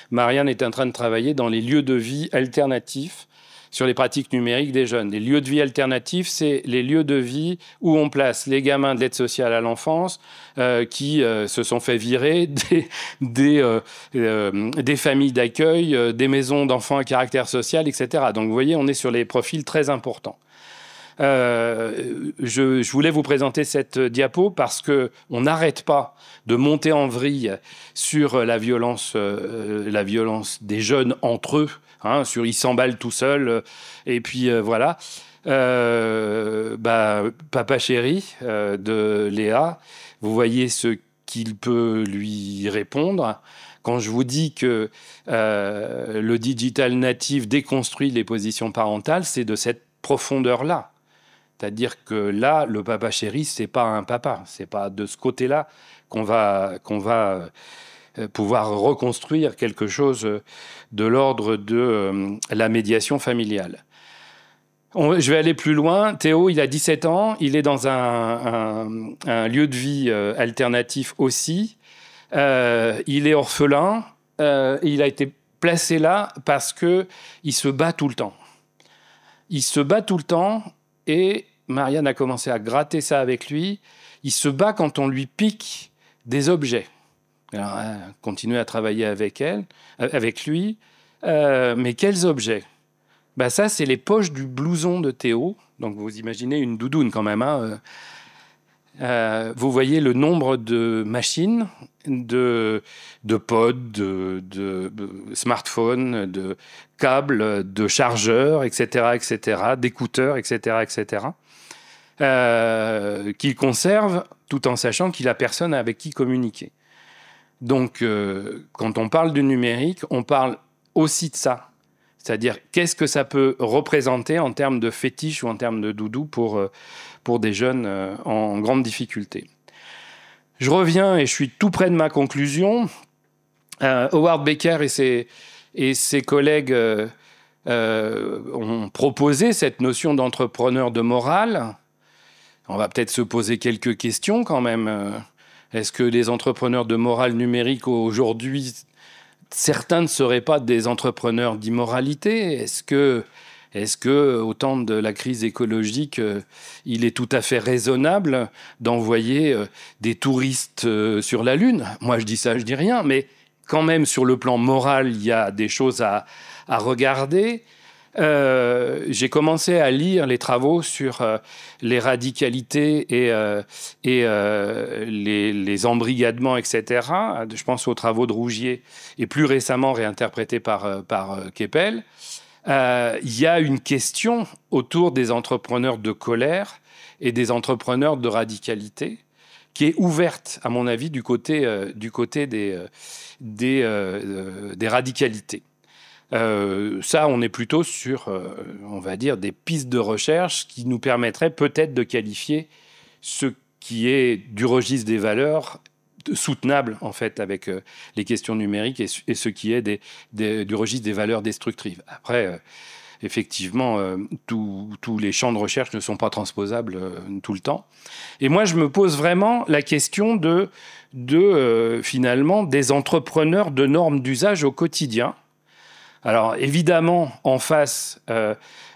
Marianne est en train de travailler dans les lieux de vie alternatifs sur les pratiques numériques des jeunes. Les lieux de vie alternatifs, c'est les lieux de vie où on place les gamins de l'aide sociale à l'enfance qui se sont fait virer, des familles d'accueil, des maisons d'enfants à caractère social, etc. Donc, vous voyez, on est sur les profils très importants. Je voulais vous présenter cette diapo parce qu'on n'arrête pas de monter en vrille sur la violence des jeunes entre eux, ils s'emballent tout seuls, et puis voilà. Papa chéri de Léa, vous voyez ce qu'il peut lui répondre. Quand je vous dis que le digital natif déconstruit les positions parentales, c'est de cette profondeur-là. C'est-à-dire que là, le papa chéri, c'est pas un papa. C'est pas de ce côté-là qu'on va pouvoir reconstruire quelque chose de l'ordre de la médiation familiale. Je vais aller plus loin. Théo, il a 17 ans. Il est dans un lieu de vie alternatif aussi. Il est orphelin. Il a été placé là parce qu'il se bat tout le temps. Il se bat tout le temps. Et Marianne a commencé à gratter ça avec lui. Il se bat quand on lui pique des objets. Alors, continuer à travailler avec lui. Mais quels objets ? Ça, c'est les poches du blouson de Théo. Donc, vous imaginez une doudoune quand même. Vous voyez le nombre de machines, de pods, de smartphones, de câbles, de chargeurs, etc., etc., d'écouteurs, etc., etc., qu'il conserve tout en sachant qu'il n'a personne avec qui communiquer. Donc, quand on parle du numérique, on parle aussi de ça. C'est-à-dire, qu'est-ce que ça peut représenter en termes de fétiche ou en termes de doudou pour des jeunes en grande difficulté. Je reviens et je suis tout près de ma conclusion. Howard Becker et ses collègues ont proposé cette notion d'entrepreneur de morale. On va peut-être se poser quelques questions quand même. Est-ce que les entrepreneurs de morale numérique aujourd'hui, certains ne seraient pas des entrepreneurs d'immoralité ? Est-ce que, au temps de la crise écologique, il est tout à fait raisonnable d'envoyer des touristes sur la Lune ? Moi, je dis ça, je dis rien, mais quand même, sur le plan moral, il y a des choses à regarder. J'ai commencé à lire les travaux sur les radicalités et les embrigadements, etc. Je pense aux travaux de Rougier et plus récemment réinterprétés par Keppel. il y a une question autour des entrepreneurs de colère et des entrepreneurs de radicalité qui est ouverte, à mon avis, du côté des radicalités. Ça, on est plutôt sur, on va dire, des pistes de recherche qui nous permettraient peut-être de qualifier ce qui est du registre des valeurs soutenable, en fait, avec les questions numériques et ce qui est du registre des valeurs destructives. Après, effectivement, tous les champs de recherche ne sont pas transposables tout le temps. Et moi, je me pose vraiment la question finalement, des entrepreneurs de normes d'usage au quotidien. Alors, évidemment, en face,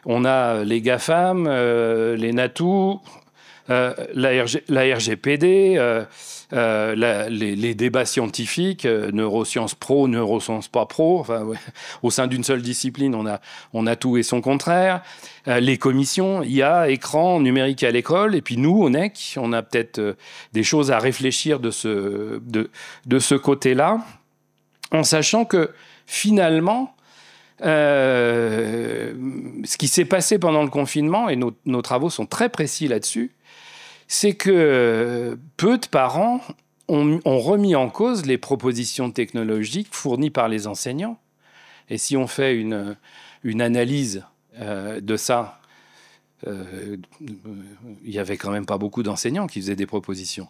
on a les GAFAM, les NATO, la RGPD, les débats scientifiques, neurosciences pro, neurosciences pas pro. Enfin, ouais. Au sein d'une seule discipline, on a tout et son contraire. Les commissions, IA, écran, numérique à l'école. Et puis nous, au NEC, on a peut-être des choses à réfléchir de ce côté-là, en sachant que finalement, ce qui s'est passé pendant le confinement, et nos travaux sont très précis là-dessus, c'est que peu de parents ont remis en cause les propositions technologiques fournies par les enseignants. Et si on fait une analyse de ça, il n'y avait quand même pas beaucoup d'enseignants qui faisaient des propositions.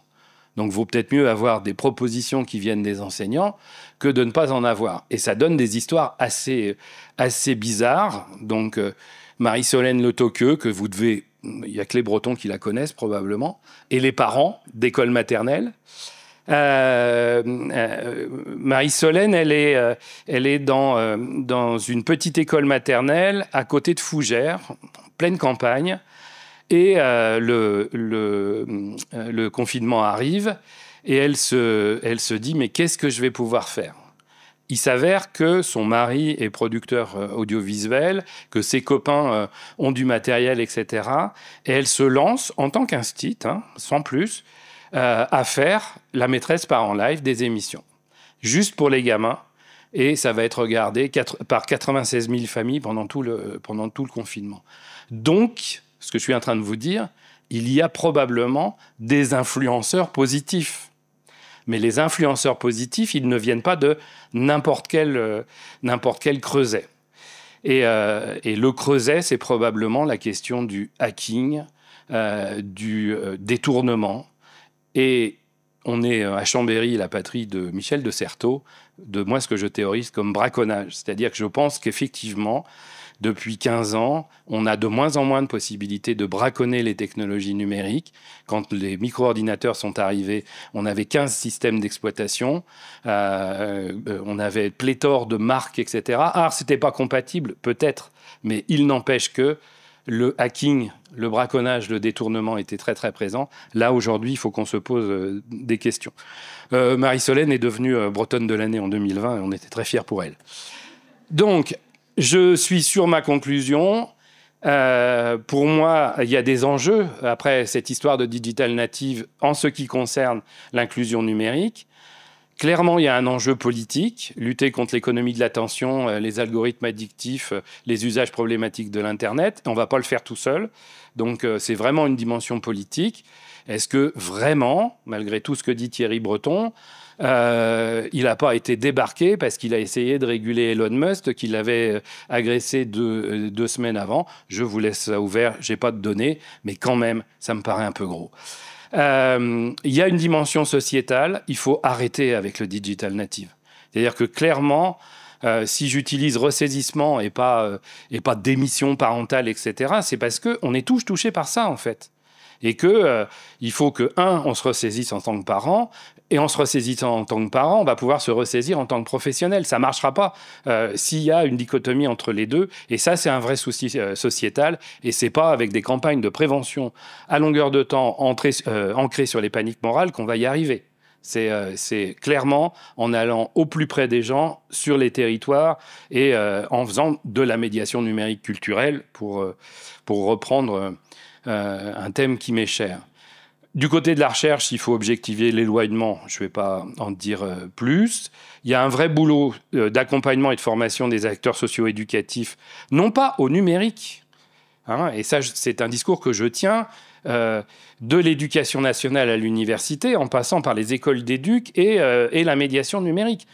Donc, il vaut peut-être mieux avoir des propositions qui viennent des enseignants que de ne pas en avoir. Et ça donne des histoires assez bizarres. Donc, Marie-Solène Le Toqueux, que vous devez... Il n'y a que les Bretons qui la connaissent probablement. Et les parents d'école maternelle. Marie-Solène, elle est dans une petite école maternelle à côté de Fougères, pleine campagne. Et le confinement arrive et elle se dit « mais qu'est-ce que je vais pouvoir faire ?» Il s'avère que son mari est producteur audiovisuel, que ses copains ont du matériel, etc. Et elle se lance en tant qu'instit, sans plus, à faire la maîtresse part en live des émissions. Juste pour les gamins. Et ça va être regardé par 96 000 familles pendant tout le confinement. Donc, ce que je suis en train de vous dire, il y a probablement des influenceurs positifs. Mais les influenceurs positifs, ils ne viennent pas de n'importe quel creuset. Et le creuset, c'est probablement la question du hacking, du détournement. Et on est à Chambéry, la patrie de Michel de Certeau, de moi ce que je théorise comme braconnage. C'est-à-dire que je pense qu'effectivement, depuis 15 ans, on a de moins en moins de possibilités de braconner les technologies numériques. Quand les micro-ordinateurs sont arrivés, on avait 15 systèmes d'exploitation, on avait pléthore de marques, etc. Alors, ce n'était pas compatible, peut-être, mais il n'empêche que le hacking, le braconnage, le détournement étaient très, très présents. Là, aujourd'hui, il faut qu'on se pose des questions. Marie-Solène est devenue Bretonne de l'année en 2020 et on était très fiers pour elle. Donc, je suis sur ma conclusion. Pour moi, il y a des enjeux après cette histoire de digital native en ce qui concerne l'inclusion numérique. Clairement, il y a un enjeu politique, lutter contre l'économie de l'attention, les algorithmes addictifs, les usages problématiques de l'Internet. On ne va pas le faire tout seul. Donc, c'est vraiment une dimension politique. Est-ce que vraiment, malgré tout ce que dit Thierry Breton, il n'a pas été débarqué parce qu'il a essayé de réguler Elon Musk, qu'il avait agressé deux semaines avant? Je vous laisse ça ouvert, je n'ai pas de données, mais quand même, ça me paraît un peu gros. Il y a une dimension sociétale, il faut arrêter avec le digital native. C'est-à-dire que clairement, si j'utilise ressaisissement et pas démission parentale, etc., c'est parce qu'on est tous touchés par ça, en fait. Et qu'il faut que, on se ressaisisse en tant que parent, et en se ressaisissant en tant que parent, on va pouvoir se ressaisir en tant que professionnel. Ça ne marchera pas s'il y a une dichotomie entre les deux. Et ça, c'est un vrai souci sociétal. Et ce n'est pas avec des campagnes de prévention à longueur de temps ancrées sur les paniques morales qu'on va y arriver. C'est clairement en allant au plus près des gens, sur les territoires, et en faisant de la médiation numérique culturelle, pour reprendre un thème qui m'est cher. Du côté de la recherche, il faut objectiver l'éloignement. Je ne vais pas en dire plus. Il y a un vrai boulot d'accompagnement et de formation des acteurs socio-éducatifs, non pas au numérique. Et ça, c'est un discours que je tiens, de l'éducation nationale à l'université, en passant par les écoles d'éduc et la médiation numérique.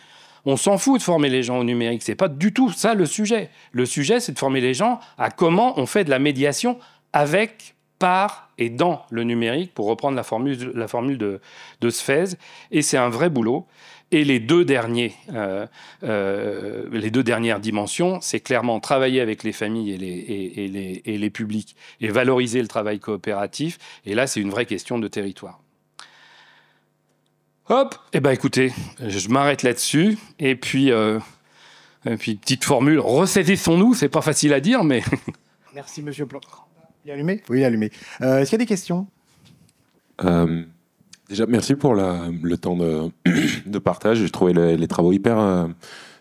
On s'en fout de former les gens au numérique. C'est pas du tout ça le sujet. Le sujet, c'est de former les gens à comment on fait de la médiation avec, par et dans le numérique, pour reprendre la formule de Sfez. Et c'est un vrai boulot. Et les deux dernières dimensions, c'est clairement travailler avec les familles et les publics et valoriser le travail coopératif. Et là, c'est une vraie question de territoire. Hop, écoutez, je m'arrête là-dessus. Et puis petite formule, ressaisissons-nous, c'est pas facile à dire, mais... Merci, monsieur Plon. Il est allumé ? Oui, il est allumé. Est-ce qu'il y a des questions ? Déjà, merci pour le temps de partage. J'ai trouvé les travaux hyper...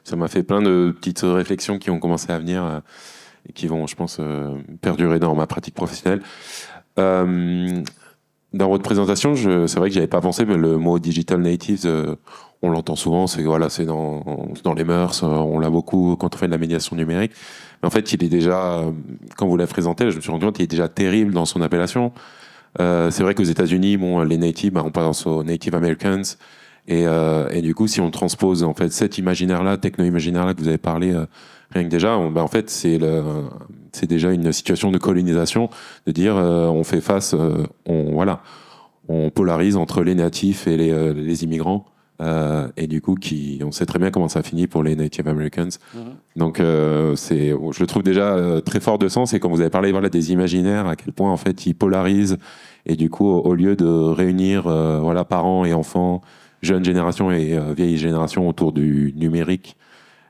ça m'a fait plein de petites réflexions qui ont commencé à venir et qui vont, je pense, perdurer dans ma pratique professionnelle. Dans votre présentation, c'est vrai que j'avais pas pensé, mais le mot digital natives, on l'entend souvent, c'est dans les mœurs, on l'a beaucoup quand on fait de la médiation numérique. Mais en fait, il est déjà, quand vous l'avez présenté, je me suis rendu compte qu'il est déjà terrible dans son appellation. C'est vrai qu'aux États-Unis, les natives, on pense aux Native Americans, et du coup, si on transpose en fait cet imaginaire-là, techno-imaginaire-là que vous avez parlé, rien que déjà, en fait, c'est déjà une situation de colonisation, de dire on fait face, on polarise entre les natifs et les immigrants, et du coup, on sait très bien comment ça finit pour les Native Americans. Donc, je le trouve déjà très fort de sens. Et quand vous avez parlé des imaginaires, à quel point en fait ils polarisent, et du coup, au lieu de réunir parents et enfants, jeunes générations et vieilles générations autour du numérique,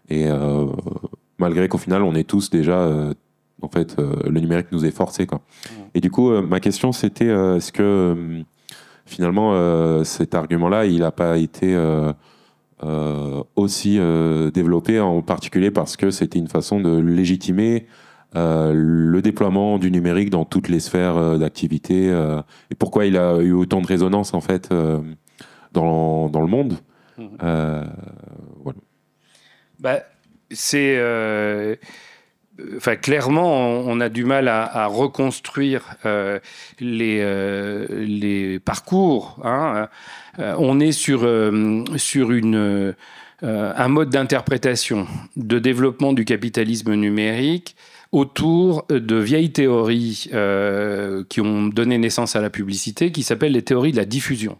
et malgré qu'au final, on est tous déjà, le numérique nous est forcé, quoi. Et du coup, ma question, c'était est-ce que finalement, cet argument-là, il n'a pas été aussi développé, en particulier parce que c'était une façon de légitimer le déploiement du numérique dans toutes les sphères d'activité, et pourquoi il a eu autant de résonance, en fait, dans le monde. Voilà. Clairement, on a du mal à reconstruire les parcours. On est sur un mode d'interprétation, de développement du capitalisme numérique autour de vieilles théories qui ont donné naissance à la publicité, qui s'appellent les théories de la diffusion.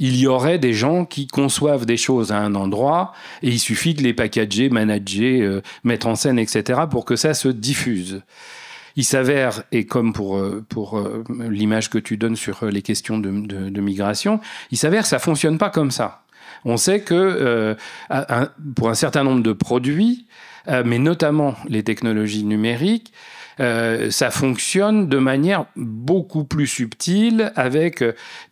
Il y aurait des gens qui conçoivent des choses à un endroit et il suffit de les packager, manager, mettre en scène, etc. pour que ça se diffuse. Il s'avère, et comme pour l'image que tu donnes sur les questions de migration, il s'avère que ça ne fonctionne pas comme ça. On sait que pour un certain nombre de produits, mais notamment les technologies numériques, ça fonctionne de manière beaucoup plus subtile, avec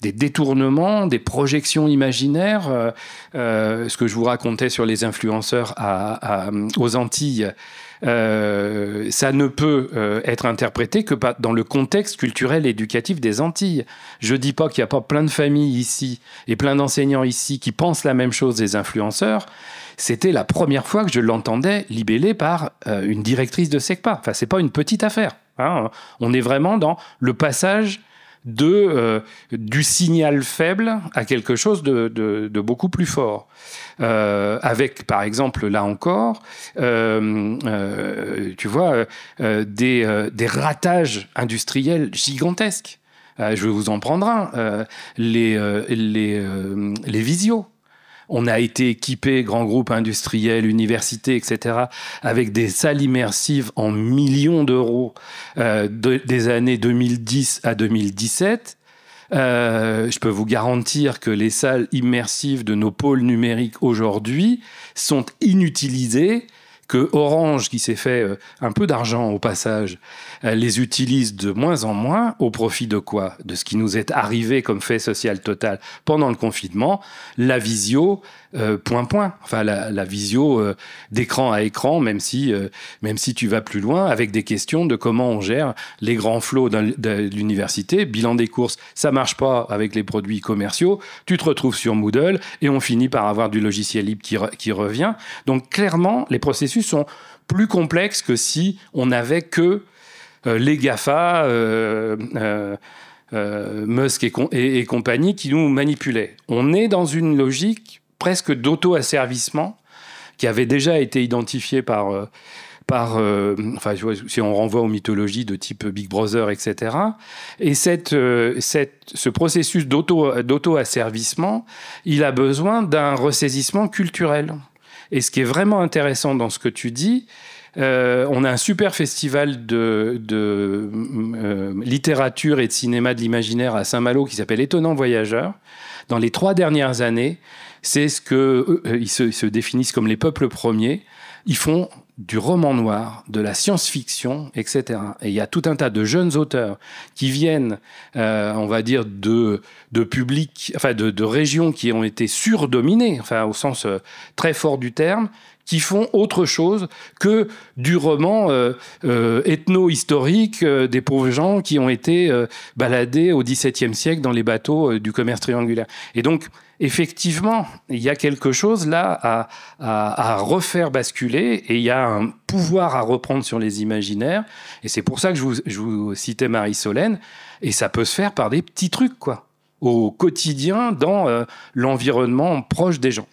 des détournements, des projections imaginaires. Ce que je vous racontais sur les influenceurs aux Antilles, ça ne peut être interprété que dans le contexte culturel et éducatif des Antilles. Je ne dis pas qu'il n'y a pas plein de familles ici et plein d'enseignants ici qui pensent la même chose des influenceurs. C'était la première fois que je l'entendais libellé par une directrice de SECPA. Enfin, c'est pas une petite affaire. On est vraiment dans le passage du signal faible à quelque chose de beaucoup plus fort. Avec, par exemple, là encore, tu vois, des ratages industriels gigantesques. Je vais vous en prendre un. Les visios. On a été équipé, grands groupes industriels, universités, etc., avec des salles immersives en millions d'euros des années 2010 à 2017. Je peux vous garantir que les salles immersives de nos pôles numériques aujourd'hui sont inutilisées que Orange, qui s'est fait un peu d'argent au passage, les utilise de moins en moins au profit de quoi? De ce qui nous est arrivé comme fait social total pendant le confinement, la visio, enfin la visio d'écran à écran, même si tu vas plus loin, avec des questions de comment on gère les grands flots de l'université, bilan des courses, ça marche pas avec les produits commerciaux, tu te retrouves sur Moodle et on finit par avoir du logiciel libre qui revient. Donc clairement, les processus sont plus complexes que si on n'avait que les GAFA, Musk et compagnie qui nous manipulaient. On est dans une logique presque d'auto-asservissement qui avait déjà été identifiée enfin, si on renvoie aux mythologies de type Big Brother, etc. Et ce processus d'auto-asservissement, il a besoin d'un ressaisissement culturel. Et ce qui est vraiment intéressant dans ce que tu dis, on a un super festival de littérature et de cinéma de l'imaginaire à Saint-Malo qui s'appelle Étonnant Voyageur. Dans les 3 dernières années, c'est ce qu'ils se définissent comme les peuples premiers. Ils font du roman noir, de la science-fiction, etc. Et il y a tout un tas de jeunes auteurs qui viennent, on va dire, de publics, enfin de régions qui ont été surdominées, enfin au sens très fort du terme, qui font autre chose que du roman ethno-historique des pauvres gens qui ont été baladés au XVIIe siècle dans les bateaux du commerce triangulaire. Et donc, effectivement, il y a quelque chose là à refaire basculer et il y a un pouvoir à reprendre sur les imaginaires. Et c'est pour ça que je vous citais Marie-Solène. Et ça peut se faire par des petits trucs, quoi, au quotidien, dans l'environnement proche des gens.